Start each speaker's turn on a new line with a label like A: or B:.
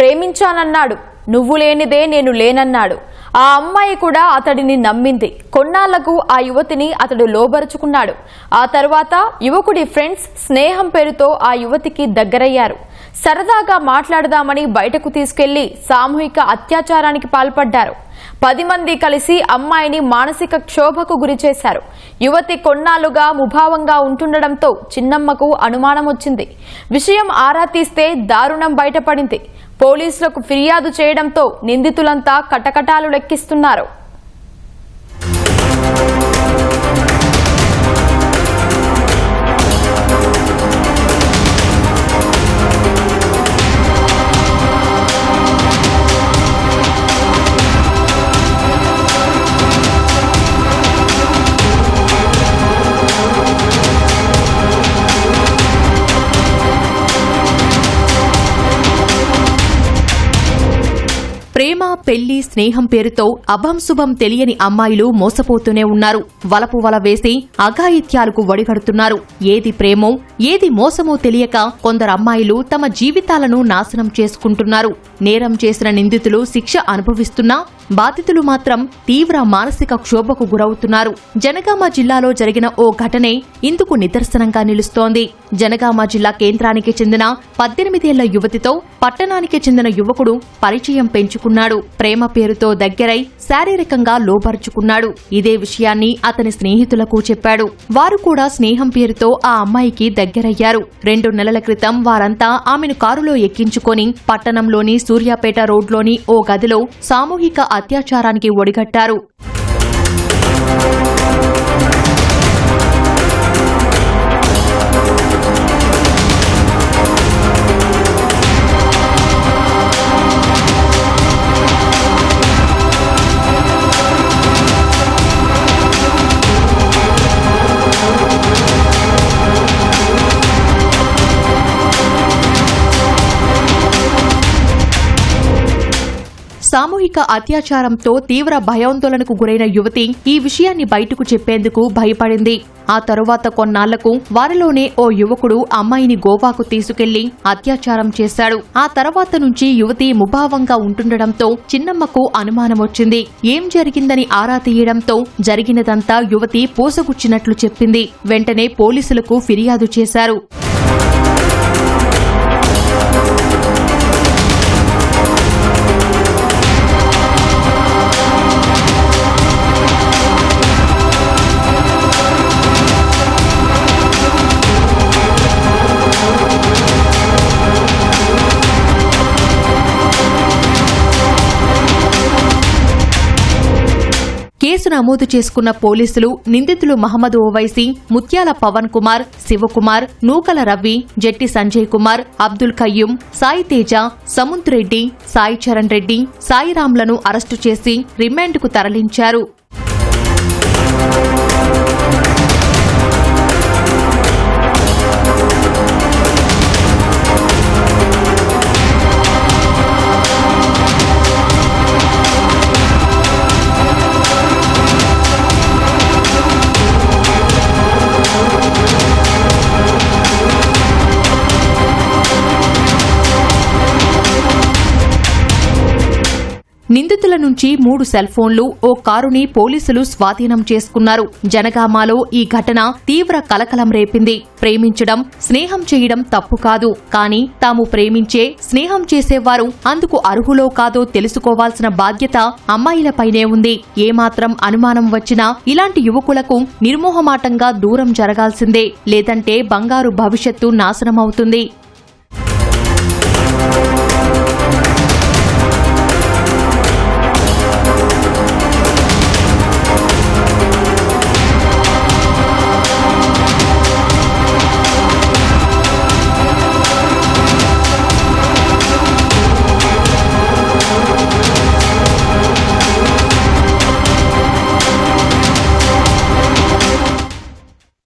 A: ప్రేమించానన్నాడు. నువ్వు లేనిదే నేను లేనన్నాడు. ఆ అమ్మాయి కూడా అతడిని నమ్మింది. కొన్నాళ్లకు ఆ యువతిని అతడు లోబరుచుకున్నాడు. ఆ తర్వాత యువకుడి ఫ్రెండ్స్ స్నేహం పేరుతో ఆ యువతికి దగ్గరయ్యారు. సరదాగా మాట్లాడదామని బయటకు తీసుకెళ్లి సామూహిక అత్యాచారానికి పాల్పడ్డారు. 10 మంది కలిసి అమ్మాయిని మానసిక క్షోభకు గురిచేశారు. యువతి కొన్నాళ్లుగా ముభావంగా ఉంటుండడంతో చిన్నమ్మకు అనుమానం వచ్చింది. విషయం ఆరా తీస్తే దారుణం బయటపడింది. పోలీసులకు ఫిర్యాదు చేయడంతో నిందితులంతా కటకటాలు లెక్కిస్తున్నారు.
B: ప్రేమ, పెళ్లి, స్నేహం పేరుతో అభంశుభం తెలియని అమ్మాయిలు మోసపోతూనే ఉన్నారు. వలపు వల వేసి అఘాయిత్యాలకు ఒడిగడుతున్నారు. ఏది ప్రేమో ఏది మోసమో తెలియక కొందరు అమ్మాయిలు తమ జీవితాలను నాశనం చేసుకుంటున్నారు. నేరం చేసిన నిందితులు శిక్ష అనుభవిస్తున్నా బాధితులు మాత్రం తీవ్ర మానసిక క్షోభకు గురవుతున్నారు. జనగామ జిల్లాలో జరిగిన ఓ ఘటనే ఇందుకు నిదర్శనంగా నిలుస్తోంది. జనగామ జిల్లా కేంద్రానికి చెందిన 18 ఏళ్ల యువతితో పట్టణానికి చెందిన యువకుడు పరిచయం పెంచుకున్నాడు. ప్రేమ పేరుతో దగ్గరై శారీరకంగా లోపరుచుకున్నాడు. ఇదే విషయాన్ని అతని స్నేహితులకు చెప్పాడు. వారు కూడా స్నేహం పేరుతో ఆ అమ్మాయికి దగ్గరయ్యారు. 2 నెలల క్రితం వారంతా ఆమెను కారులో ఎక్కించుకొని పట్టణంలోని సూర్యాపేట రోడ్లోని ఓ గదిలో సామూహిక అత్యాచారానికి ఒడిగట్టారు. సామూహిక అత్యాచారంతో తీవ్ర భయాందోళనకు గురైన యువతి ఈ విషయాన్ని బయటకు చెప్పేందుకు భయపడింది. ఆ తరువాత కొన్నాళ్లకు వారిలోనే ఓ యువకుడు అమ్మాయిని గోవాకు తీసుకెళ్లి అత్యాచారం చేశాడు. ఆ తర్వాత నుంచి యువతి ముభావంగా ఉంటుండడంతో చిన్నమ్మకు అనుమానం వచ్చింది. ఏం జరిగిందని ఆరా తీయడంతో జరిగినదంతా యువతి పూసగుచ్చినట్లు చెప్పింది. వెంటనే పోలీసులకు ఫిర్యాదు చేశారు. కేసు నమోదు చేసుకున్న పోలీసులు నిందితులు మహమ్మద్ ఓవైసీ, ముత్యాల పవన్ కుమార్, శివకుమార్, నూకల రవి, జట్టి సంజయ్ కుమార్, అబ్దుల్ ఖయ్యూం, సాయి తేజ, సముంత్ రెడ్డి, సాయి చరణ్ రెడ్డి, సాయిరాంలను అరెస్టు చేసి రిమాండ్కు తరలించారు. నిందితుల నుంచి 3 సెల్ ఫోన్లు, ఓ కారుని పోలీసులు స్వాధీనం చేసుకున్నారు. జనగామలో ఈ ఘటన తీవ్ర కలకలం రేపింది. ప్రేమించడం, స్నేహం చేయడం తప్పు కాదు. కానీ తాము ప్రేమించే, స్నేహం చేసేవారు అందుకు అర్హులో కాదో తెలుసుకోవాల్సిన బాధ్యత అమ్మాయిలపైనే ఉంది. ఏమాత్రం అనుమానం వచ్చినా ఇలాంటి యువకులకు నిర్మోహమాటంగా దూరం జరగాల్సిందే. లేదంటే బంగారు భవిష్యత్తు నాశనమవుతుంది.